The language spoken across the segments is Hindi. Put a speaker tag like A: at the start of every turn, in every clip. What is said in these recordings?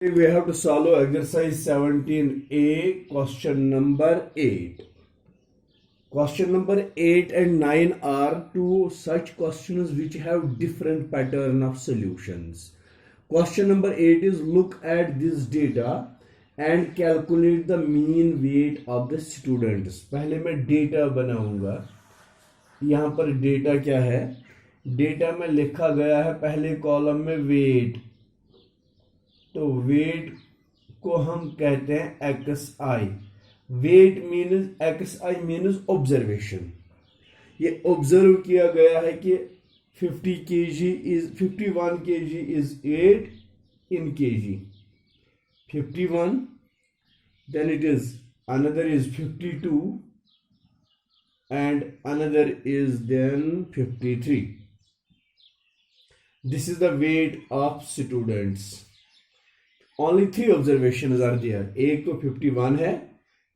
A: We have to solve exercise 17a, question number 8. Question number 8 and 9 are two such questions which have different pattern of solutions. Question number 8 is look at this data and calculate the mean weight of the students. पहले मैं डेटा बनाऊंगा. यहाँ पर डेटा क्या है? डेटा में लिखा गया है पहले कॉलम में वेट. तो वेट को हम कहते हैं x i. Weight means x i means observation. ये ऑब्जर्व किया गया है कि 50 kg is 51 kg is 8 in kg. 51, then it is another is 52 and another is then 53. This is the weight of students. Only 3 observations are there. एक तो 51 है,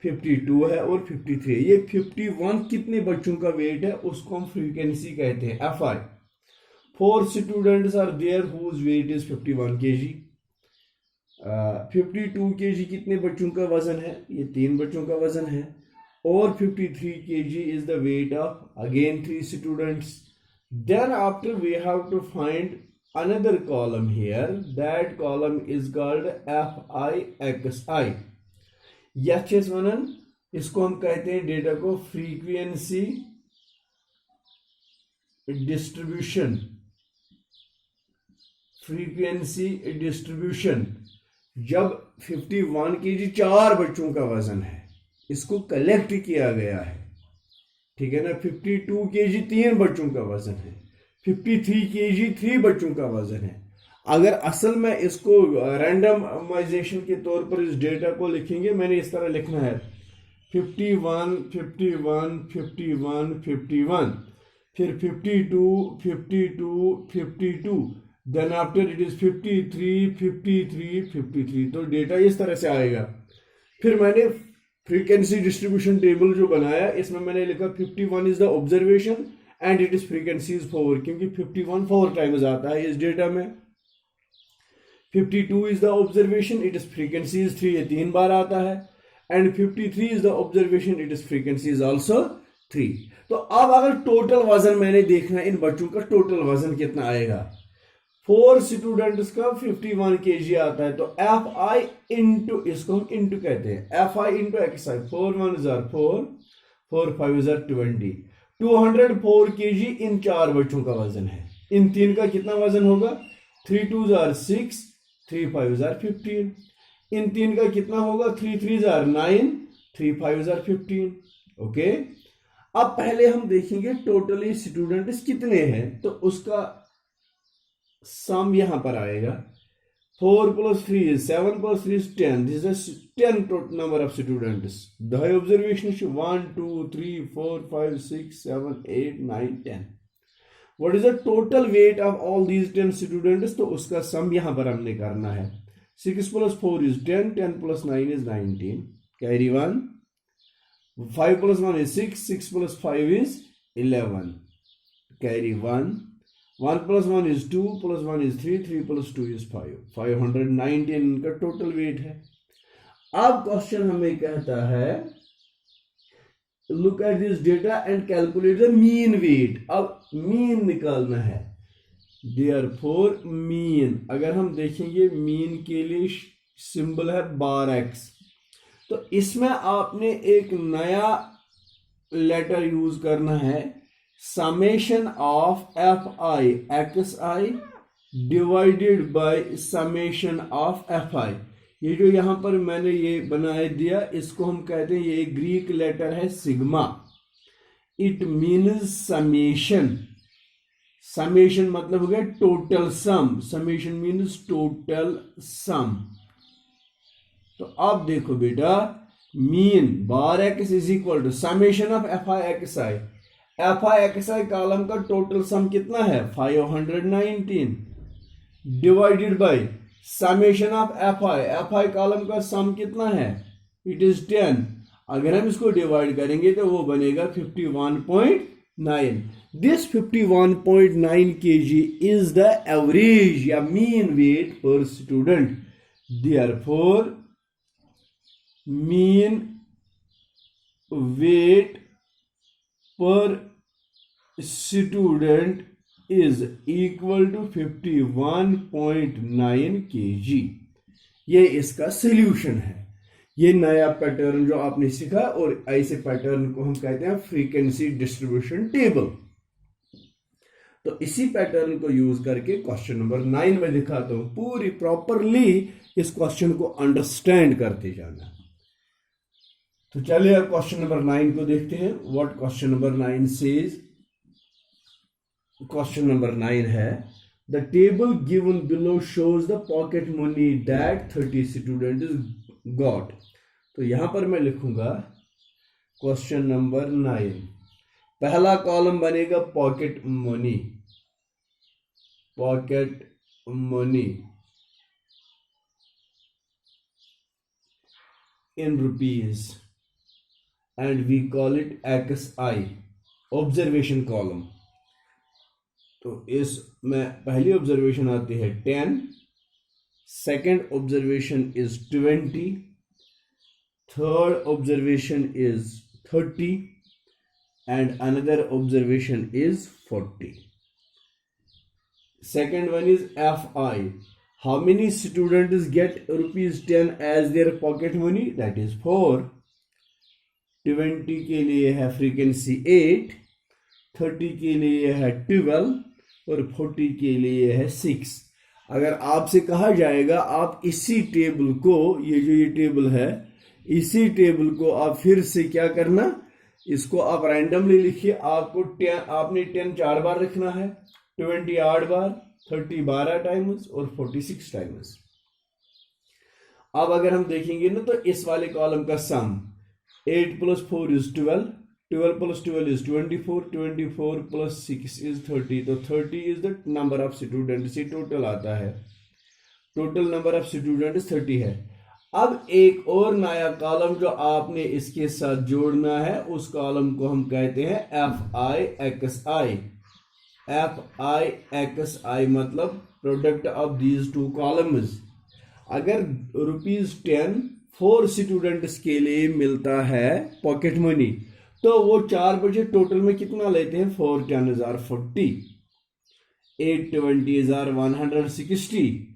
A: 52 है और 53. ये 51 कितने बच्चों का वेट है उसको हम फ्रीक्वेंसी कहते हैं, FI. 4 students are there whose weight is 51 kg. 52 kg कितने बच्चों का वजन है? ये 3 बच्चों का वजन है. और 53 kg is the weight of again 3 students. Then after we have to find another column here. That column is called FIXI. यह वनन इसको हम कहते हैं डेटा को फ्रीक्वेंसी डिस्ट्रीब्यूशन. फ्रीक्वेंसी डिस्ट्रीब्यूशन जब 51 kg 4 बच्चों का वजन है, इसको कलेक्ट किया गया है, ठीक है ना. 52 kg 3 बच्चों का वजन है, 53 kg 3 बच्चों का वजन है. अगर असल में इसको रैंडमाइजेशन के तौर पर इस डेटा को लिखेंगे, मैंने इस तरह लिखना है 51 51 51 51, फिर 52 52 52, देन आफ्टर इट इज 53 53 53. तो डेटा इस तरह से आएगा. फिर मैंने फ्रीक्वेंसी डिस्ट्रीब्यूशन टेबल जो बनाया, इसमें मैंने लिखा 51 is the observation and it is frequency is 4, क्योंकि 51 4 टाइम्स आता है इस डेटा में. 52 is the observation, it is frequency is 3, ये 3 बार आता है. And 53 is the observation, it is frequency is also 3. तो अब अगर टोटल वजन मैंने देखना है, इन बच्चों का टोटल वजन कितना आएगा. 4 स्टूडेंट्स का 51 kg आता है. तो एफ आई इंटू, इसको हम इंटू कहते हैं, F I into x I. 4 1 is 4, 4 5 is 20. 204 kg इन 4 बच्चों का वजन है. इन 3 का कितना वजन होगा? 3 2 are 6, 3 5 are 15. इन 3 का कितना होगा? 3 3 are 9, 3 5 are 15. ओके. अब पहले हम देखेंगे टोटली स्टूडेंट्स कितने हैं, तो उसका सम यहां पर आएगा. 4 plus 3 is 7 plus 3 is 10. This is 10 total number of students. The observation is 1 2 3 4 5 6 7 8 9 10. What is the total weight of all these 10 students? तो उसका सम यहां पर हमने करना है. 6 plus 4 is 10, 10 plus 9 is 19. Carry 1. 5 plus 1 is 6, 6 plus 5 is 11. Carry 1. 1 plus 1 is 2, plus 1 is 3, 3 plus 2 is 5. 519 इनका टोटल वेट है. अब क्वेश्चन हमें कहता है look at this data and calculate the mean weight. अब मीन निकालना है. देयरफॉर मीन, अगर हम देखेंगे मीन के लिए सिंबल है बार एक्स. तो इसमें आपने एक नया लेटर यूज करना है, summation of fi xi divided by summation of fi. ये जो यहां पर मैंने ये बनाए दिया, इसको हम कहते हैं, ये ग्रीक लेटर है sigma. It means summation. Summation मतलब हो गया total sum. Summation means total sum. तो अब देखो बेटा, mean bar x is equal to summation of f i x i. F i x i column का टोटल सम कितना है? 519 divided by summation of f i column का सम कितना है? It is 10. अगर हम इसको डिवाइड करेंगे तो वो बनेगा 51.9. This 51.9 kg is the average या मीन वेट पर student. Therefore, mean weight per student is equal to 51.9 kg। ये इसका सोल्यूशन है। ये नया पैटर्न जो आपने सीखा, और ऐसे पैटर्न को हम कहते हैं फ्रीक्वेंसी डिस्ट्रीब्यूशन टेबल। तो इसी पैटर्न को यूज करके क्वेश्चन नंबर 9 में दिखाता हूं। पूरी प्रॉपरली इस क्वेश्चन को अंडरस्टैंड करते जाना। तो चलिए अब क्वेश्चन नंबर 9 को देखते हैं। What question number 9 says. Question number 9 है, the table given below shows the pocket money that 30 student got. तो यहां पर मैं लिखूंगा क्वेश्चन नंबर 9। पहला कॉलम बनेगा pocket money, pocket money in rupees and we call it XI, observation column. तो इसमें पहली ऑब्जर्वेशन आती है 10, second observation is 20, third observation is 30 and another observation is 40. Second one is FI. How many students get rupees 10 as their pocket money? That is 4. 20 के लिए है फ्रीक्वेंसी 8, 30 के लिए है 12 और 40 के लिए है 6। अगर आपसे कहा जाएगा आप इसी टेबल को, ये टेबल है, इसी टेबल को आप फिर से क्या करना, इसको आप रैंडमली लिखिए। आपने 10 4 बार लिखना है, 20 8 बार, 30 12 टाइम्स और 46 टाइम्स। अब अगर हम देखेंगे ना, तो इस वाले कॉलम का सम 8 + 4 is 12, 12 + 12 is 24, 24 + 6 is 30। तो 30 is the number of students, ये टोटल आता है। टोटल नंबर ऑफ स्टूडेंट्स 30 है। अब एक और नया कॉलम जो आपने इसके साथ जोड़ना है, उस कॉलम को हम कहते हैं FIXI। FIXI मतलब product of these two columns. अगर ₹10 4 स्टूडेंट्स के लिए मिलता है पॉकेट मनी, तो वो 4 बजे टोटल में कितना लेते हैं? 4 10 are 40, 8 20 are 160,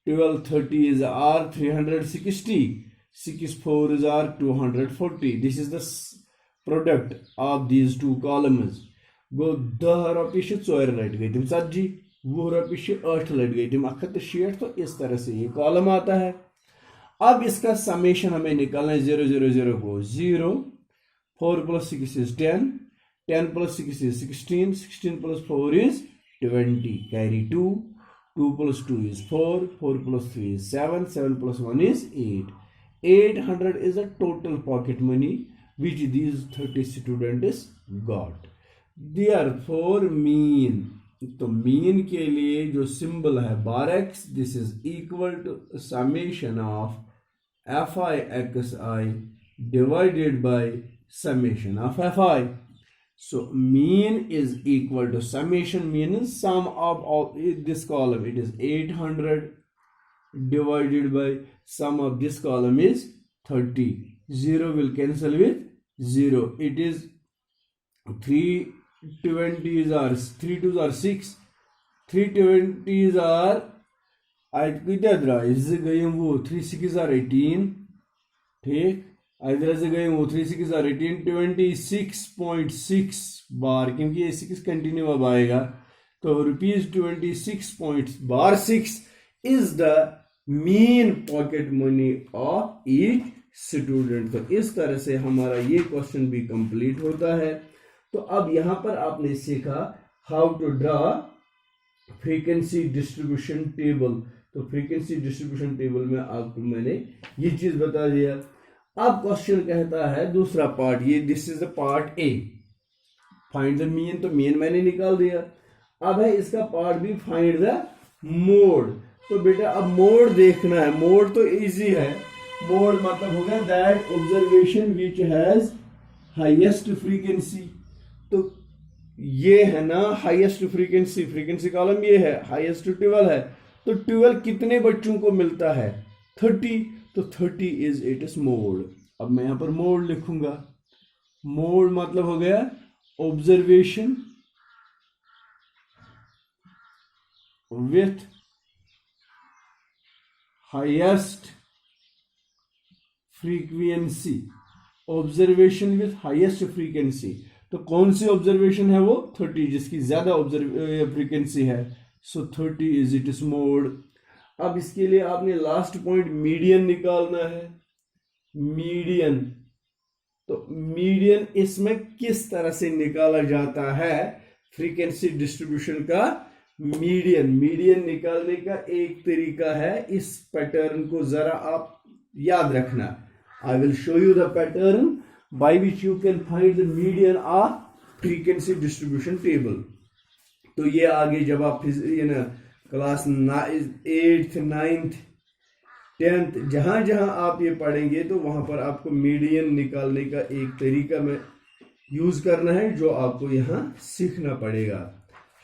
A: 12 30 are 360, 6 4 are 240। This is the product of these two columns। गो 10 रॉपिश 4 लट गई तुम 70, 20 रॉपिश 8 लट गई तुम 160। तो इस तरह से ये कॉलम आता है। अब इसका समेशन हमें निकालना है। 0 0 0 को 0, 4 + 6 is 10, 10 + 6 is 16, 16 + 4 is 20, carry 2, 2 + 2 is 4, 4 + 3 is 7, 7 + 1 is 8। 800 is the total pocket money which these 30 students got। Therefore mean, तो मीन के लिए जो सिंबल है बारx, this is equal to summation of FIXI divided by summation of FI। So mean is equal to summation, means sum of all this column, it is 800 divided by sum of this column is 30। 0 will cancel with 0, it is 320s are 3 2s are 6, 320s are आज कितना द्रा इससे गए वो 3 6 are 18, ठीक। इधर से गए वो 3 6 are 18, 26.6 बार, क्योंकि ये 6 कंटिन्यू अब आएगा, तो ₹26.6 is the mean pocket money of each student. तो इस तरह से हमारा ये क्वेश्चन भी कंप्लीट होता है। तो अब यहां पर आपने सीखा how to draw frequency distribution table. तो फ्रीक्वेंसी डिस्ट्रीब्यूशन टेबल में आपको मैंने ये चीज बता दिया। अब क्वेश्चन कहता है दूसरा पार्ट, ये this is the part a, find the mean. तो मीन मैंने निकाल दिया। अब है इसका part b, find the mode. तो बेटा अब मोड देखना है। मोड तो इजी है। मोड मतलब होगा that observation which has highest frequency. तो ये है ना हाईएस्ट फ्रीक्वेंसी, फ्रीक्वेंसी कॉलम ये है, हाईएस्ट 12 है। तो 12 कितने बच्चों को मिलता है? 30, तो 30 इज इट्स मोड। अब मैं यहां पर मोड लिखूंगा। मोड मतलब हो गया observation with highest frequency. Observation with highest frequency, तो कौन सी ऑब्जर्वेशन है वो? 30, जिसकी ज्यादा फ्रीक्वेंसी है। सो 30 इज इट्स मोड। अब इसके लिए आपने लास्ट पॉइंट मीडियन निकालना है। मीडियन, तो मीडियन इसमें किस तरह से निकाला जाता है? फ्रीक्वेंसी डिस्ट्रीब्यूशन का मीडियन निकालने का एक तरीका है, इस पैटर्न को जरा आप याद रखना। I will show you the pattern by which you can find the median of frequency distribution table. तो ये आगे जब आप क्लास 8th 9th 10th जहां जहां आप ये पढ़ेंगे तो वहां पर आपको मीडियन निकालने का एक तरीका में यूज करना है, जो आपको यहां सीखना पड़ेगा।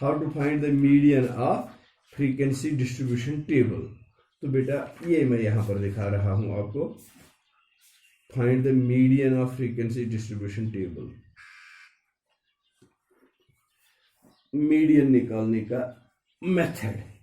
A: How to find the median of frequency distribution table. तो बेटा ये मैं यहां पर दिखा रहा हूं आपको, find the median of frequency distribution table. Median निकालने का मेथड।